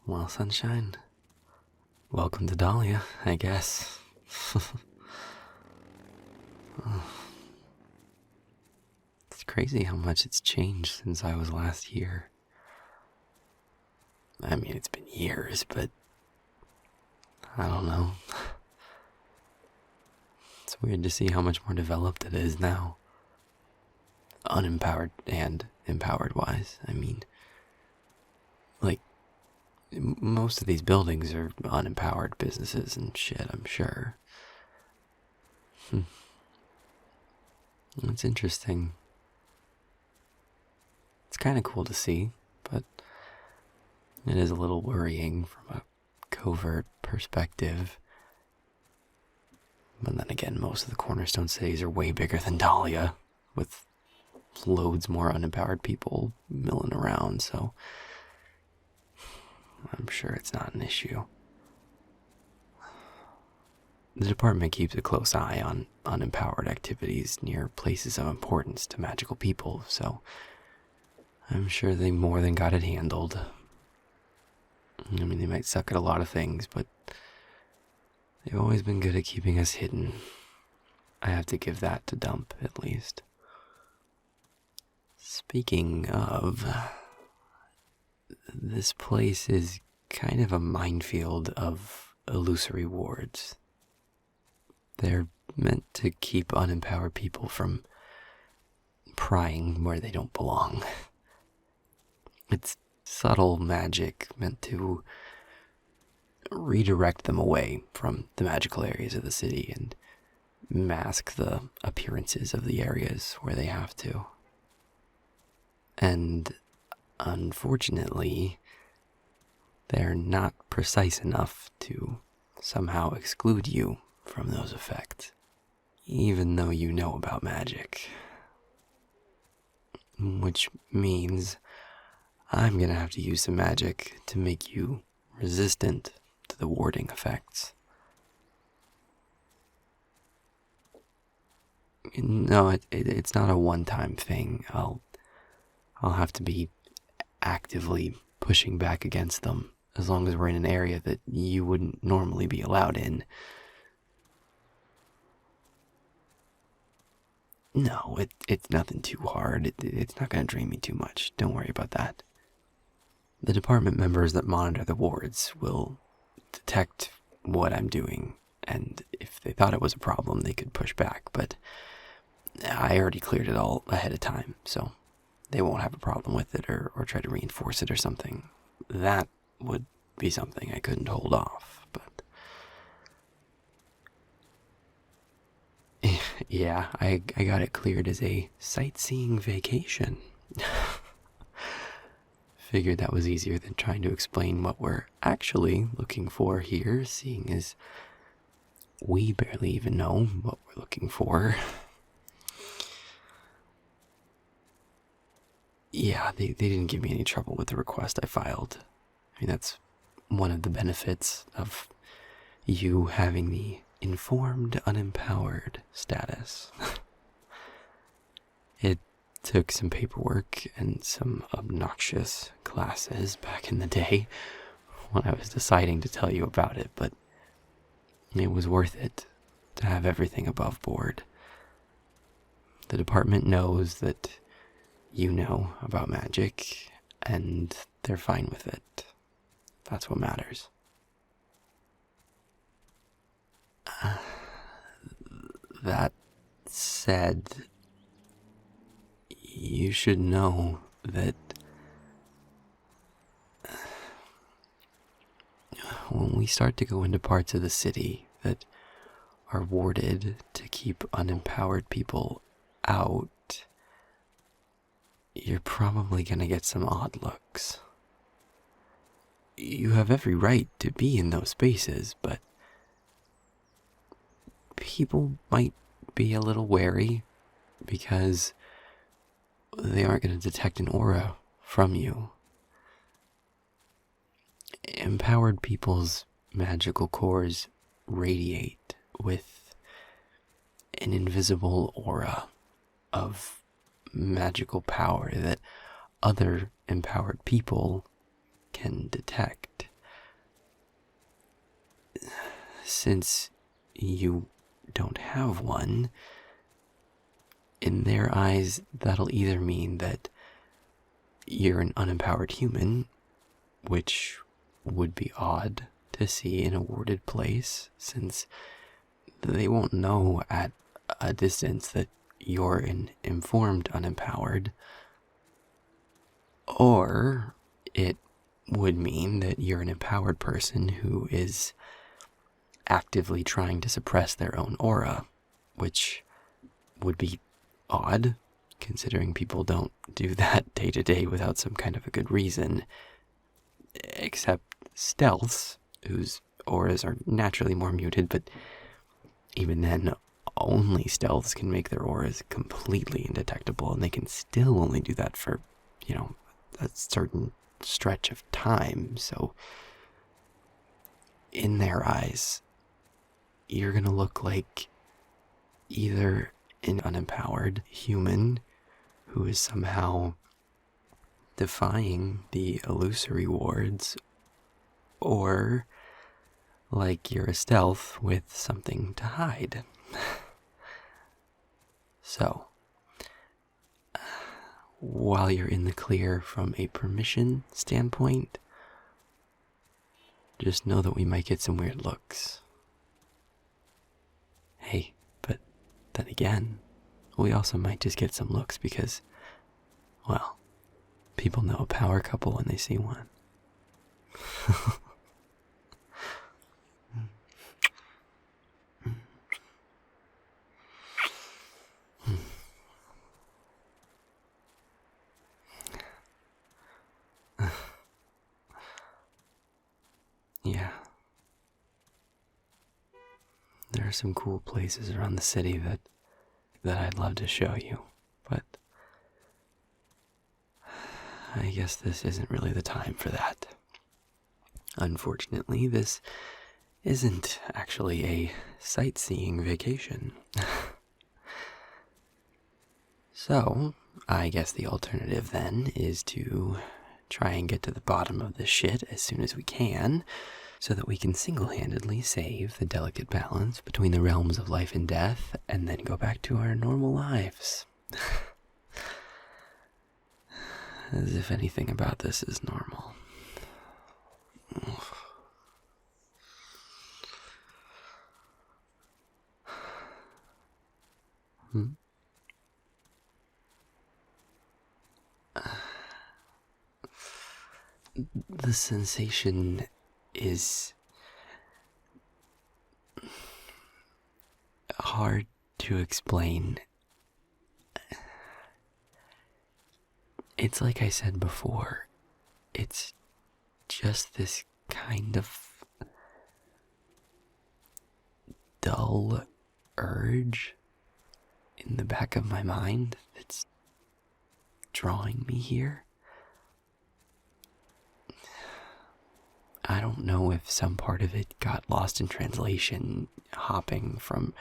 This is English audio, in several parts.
Well, sunshine, welcome to Dahlia, I guess. It's crazy how much it's changed since I was last here. I mean, it's been years, but I don't know. It's weird to see how much more developed it is now. Unempowered and empowered wise. I mean, like, most of these buildings are unempowered businesses and shit, I'm sure. It's interesting. It's kind of cool to see, but it is a little worrying from a covert perspective. But then again, most of the cornerstone cities are way bigger than Dahlia, with loads more unempowered people milling around, so I'm sure it's not an issue. The department keeps a close eye on unempowered activities near places of importance to magical people, so I'm sure they more than got it handled. I mean, they might suck at a lot of things, but they've always been good at keeping us hidden. I have to give that to Dump, at least. Speaking of, this place is kind of a minefield of illusory wards. They're meant to keep unempowered people from prying where they don't belong. It's subtle magic meant to redirect them away from the magical areas of the city and mask the appearances of the areas where they have to. And unfortunately, they're not precise enough to somehow exclude you from those effects, even though you know about magic. Which means I'm gonna have to use some magic to make you resistant to the warding effects. No, it's not a one-time thing. I'll have to be actively pushing back against them as long as we're in an area that you wouldn't normally be allowed in. No, it's nothing too hard. It's not going to drain me too much. Don't worry about that. The department members that monitor the wards will detect what I'm doing, and if they thought it was a problem, they could push back, but I already cleared it all ahead of time, so they won't have a problem with it or try to reinforce it or something. That would be something I couldn't hold off, but yeah, I got it cleared as a sightseeing vacation. Figured that was easier than trying to explain what we're actually looking for here, seeing as we barely even know what we're looking for. Yeah, they didn't give me any trouble with the request I filed. I mean, that's one of the benefits of you having the informed, unempowered status. It took some paperwork and some obnoxious classes back in the day when I was deciding to tell you about it, but it was worth it to have everything above board. The department knows that you know about magic, and they're fine with it. That's what matters. That said, you should know that when we start to go into parts of the city that are warded to keep unempowered people out, you're probably gonna get some odd looks. You have every right to be in those spaces, but people might be a little wary because they aren't going to detect an aura from you. Empowered people's magical cores radiate with an invisible aura of magical power that other empowered people can detect. since you don't have one, in their eyes, that'll either mean that you're an unempowered human, which would be odd to see in a warded place, since they won't know at a distance that you're an informed unempowered, or it would mean that you're an empowered person who is actively trying to suppress their own aura, which would be odd, considering people don't do that day to day without some kind of a good reason, except stealths, whose auras are naturally more muted, but even then, only stealths can make their auras completely indetectable, and they can still only do that for, a certain stretch of time. So, in their eyes, you're gonna look like either an unempowered human who is somehow defying the illusory wards, or like you're a stealth with something to hide. So, while you're in the clear from a permission standpoint, just know that we might get some weird looks. Hey, but then again, we also might just get some looks because, well, people know a power couple when they see one. Yeah. There are some cool places around the city that I'd love to show you, but I guess this isn't really the time for that. Unfortunately, this isn't actually a sightseeing vacation. So, I guess the alternative then is to try and get to the bottom of this shit as soon as we can, so that we can single-handedly save the delicate balance between the realms of life and death, and then go back to our normal lives. As if anything about this is normal. The sensation is hard to explain. It's like I said before, it's just this kind of dull urge in the back of my mind that's drawing me here. I don't know if some part of it got lost in translation, hopping from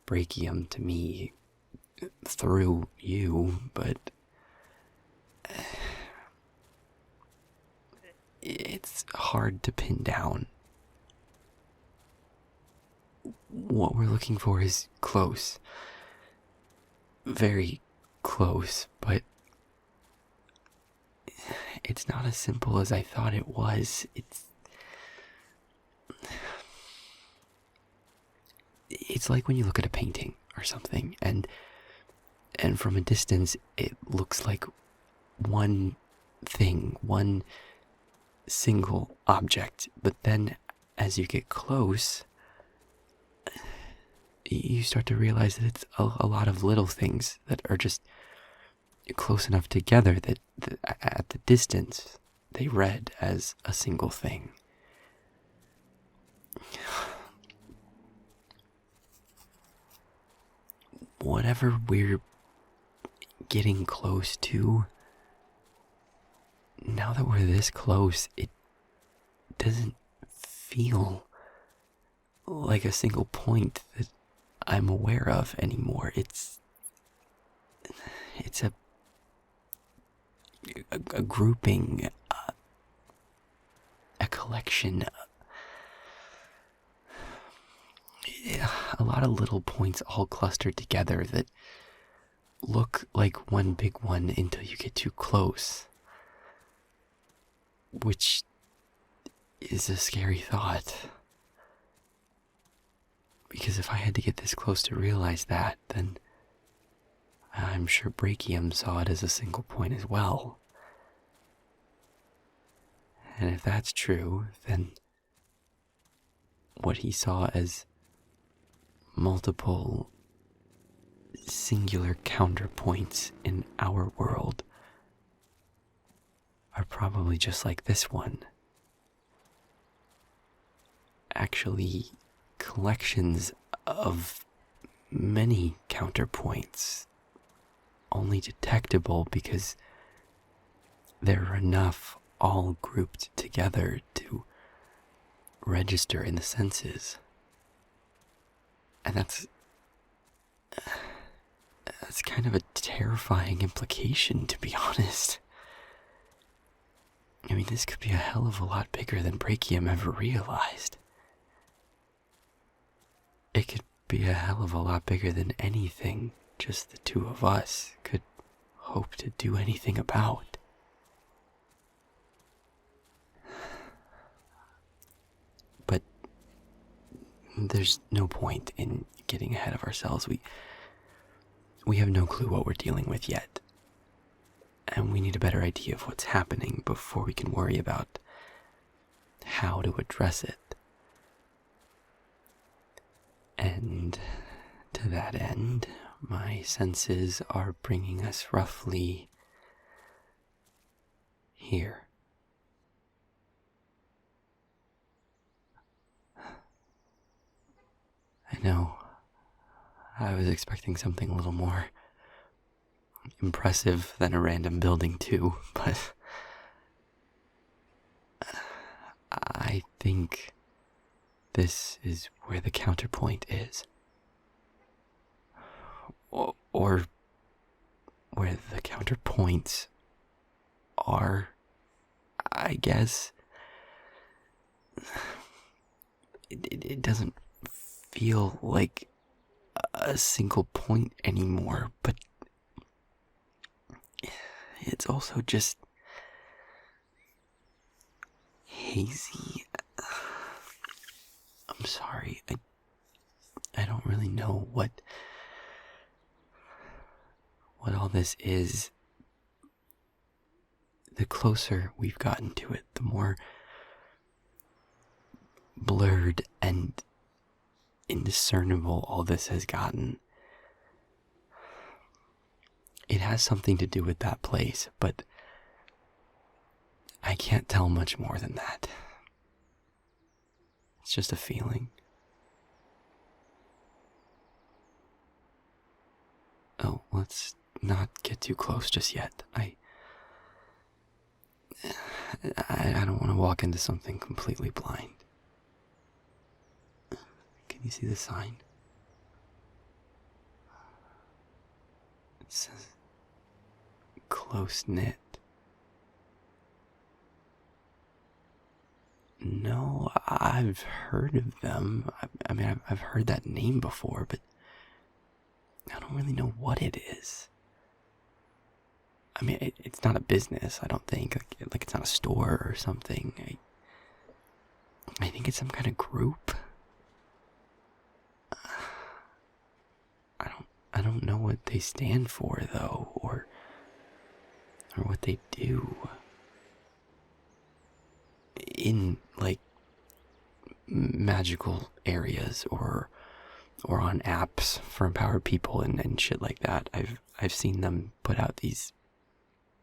Brachium to me through you, but it's hard to pin down. What we're looking for is close. Very close, but it's not as simple as I thought it was. It's like when you look at a painting or something, and from a distance it looks like one thing, one single object, but then as you get close, you start to realize that it's a lot of little things that are just close enough together that at the distance they read as a single thing. Whatever we're getting close to, now that we're this close, it doesn't feel like a single point that I'm aware of anymore. It's a grouping, a collection, a lot of little points all clustered together that look like one big one until you get too close. Which is a scary thought. Because if I had to get this close to realize that, then I'm sure Brachium saw it as a single point as well. And if that's true, then what he saw as multiple singular counterpoints in our world are probably just like this one. Actually, collections of many counterpoints, only detectable because there are enough all grouped together to register in the senses. And that's kind of a terrifying implication, to be honest. I mean, this could be a hell of a lot bigger than Brachium ever realized. It could be a hell of a lot bigger than anything just the two of us could hope to do anything about. But there's no point in getting ahead of ourselves. We have no clue what we're dealing with yet. And we need a better idea of what's happening before we can worry about how to address it. And to that end, my senses are bringing us roughly here. I know, I was expecting something a little more impressive than a random building too, but I think this is where the counterpoint is. Or where the counterpoints are, I guess. It doesn't feel like a single point anymore, but it's also just hazy. I'm sorry, I don't really know what all this is. The closer we've gotten to it, the more blurred and indiscernible all this has gotten. It has something to do with that place, but I can't tell much more than that. It's just a feeling. Oh, let's not get too close just yet. I don't want to walk into something completely blind. Can you see the sign? It says close-knit. No, I've heard of them. I mean, I've heard that name before, but I don't really know what it is. I mean, it's not a business, I don't think. Like it's not a store or something. I think it's some kind of group. I don't know what they stand for, though, or what they do. In, like, magical areas or on apps for empowered people and shit like that. I've seen them put out these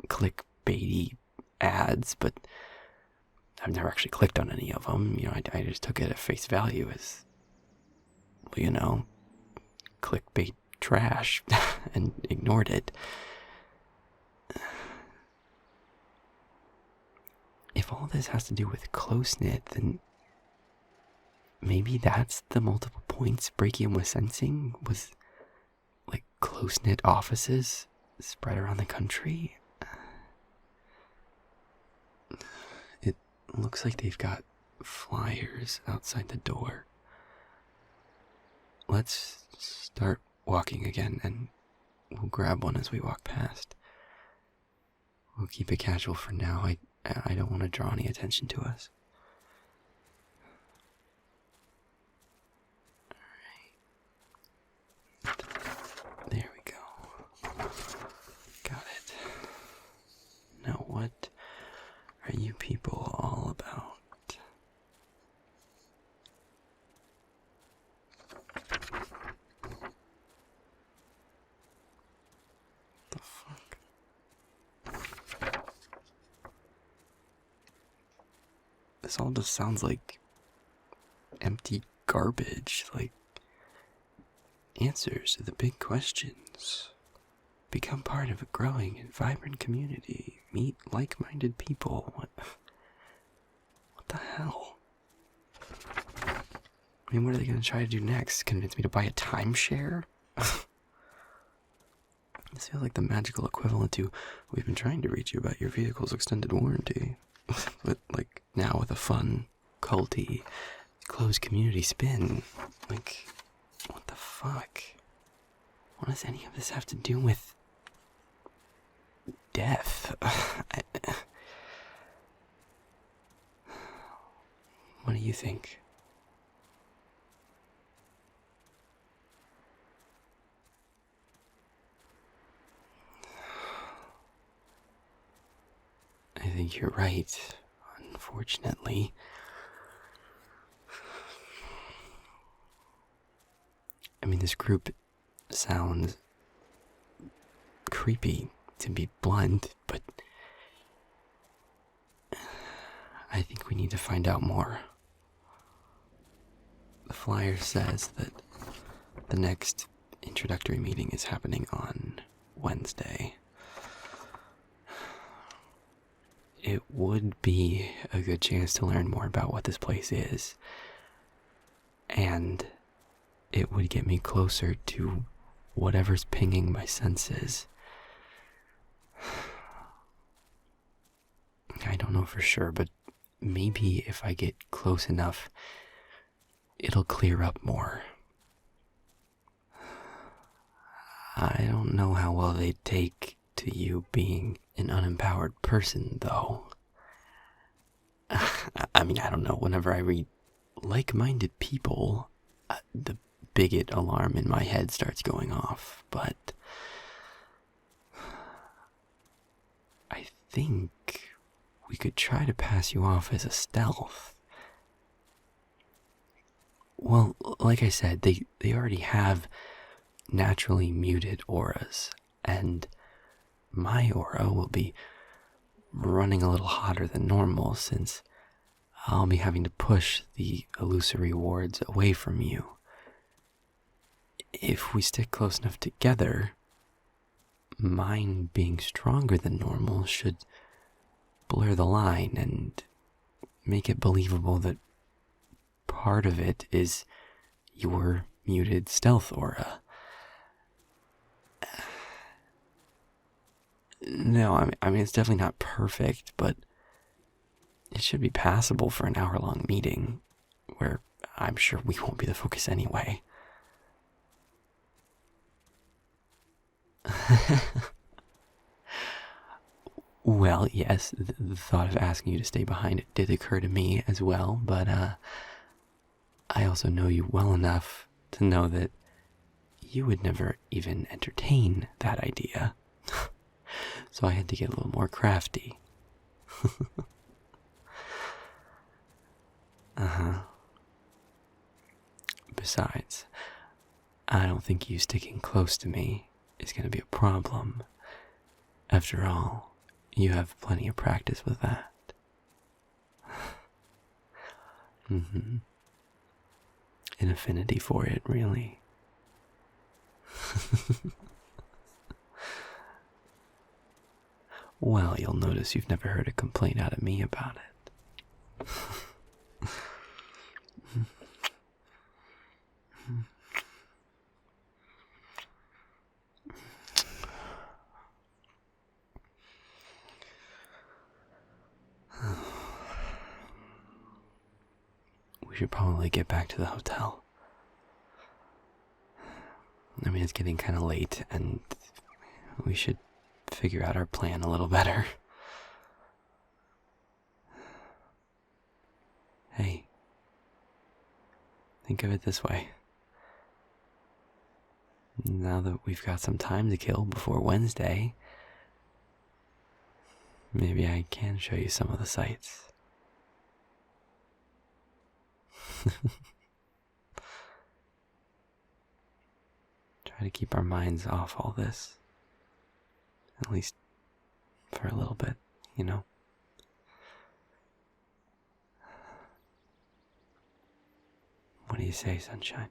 clickbaity ads, but I've never actually clicked on any of them. You know, I just took it at face value as, you know, clickbait trash and ignored it. If all this has to do with close-knit, then maybe that's the multiple points Brachium was sensing, was like close-knit offices spread around the country. It looks like they've got flyers outside the door. let's start walking again, and we'll grab one as we walk past. We'll keep it casual for now. I don't want to draw any attention to us. Alright. There we go. Got it. Now what are you people all about? The fuck? This all just sounds like empty garbage, like answers to the big questions. Become part of a growing and vibrant community. Meet like-minded people. What the hell? I mean, what are they going to try to do next? Convince me to buy a timeshare? This feels like the magical equivalent to, we've been trying to reach you about your vehicle's extended warranty. But, like, now with a fun, culty, closed community spin. Like, what the fuck? What does any of this have to do with death? What do you think? I think you're right, unfortunately. I mean, this group sounds creepy, to be blunt, but I think we need to find out more. The flyer says that the next introductory meeting is happening on Wednesday. It would be a good chance to learn more about what this place is, and it would get me closer to whatever's pinging my senses. I don't know for sure, but maybe if I get close enough, it'll clear up more. I don't know how well they'd take to you being an unempowered person, though. I mean, I don't know. Whenever I read like-minded people, the bigot alarm in my head starts going off, but I think we could try to pass you off as a stealth. Well, like I said, they already have naturally muted auras, and my aura will be running a little hotter than normal since I'll be having to push the illusory wards away from you. If we stick close enough together, mine being stronger than normal should blur the line and make it believable that part of it is your muted stealth aura. No, I mean, it's definitely not perfect, but it should be passable for an hour-long meeting, where I'm sure we won't be the focus anyway. Well, yes, the thought of asking you to stay behind did occur to me as well, but I also know you well enough to know that you would never even entertain that idea. So I had to get a little more crafty. Uh-huh. Besides, I don't think you sticking close to me is going to be a problem. After all, you have plenty of practice with that. Mm-hmm. An affinity for it, really. Well, you'll notice you've never heard a complaint out of me about it. We should probably get back to the hotel. I mean, it's getting kind of late, and we should figure out our plan a little better. Hey, think of it this way. Now that we've got some time to kill before Wednesday, maybe I can show you some of the sights. Try to keep our minds off all this. At least for a little bit, you know? What do you say, sunshine?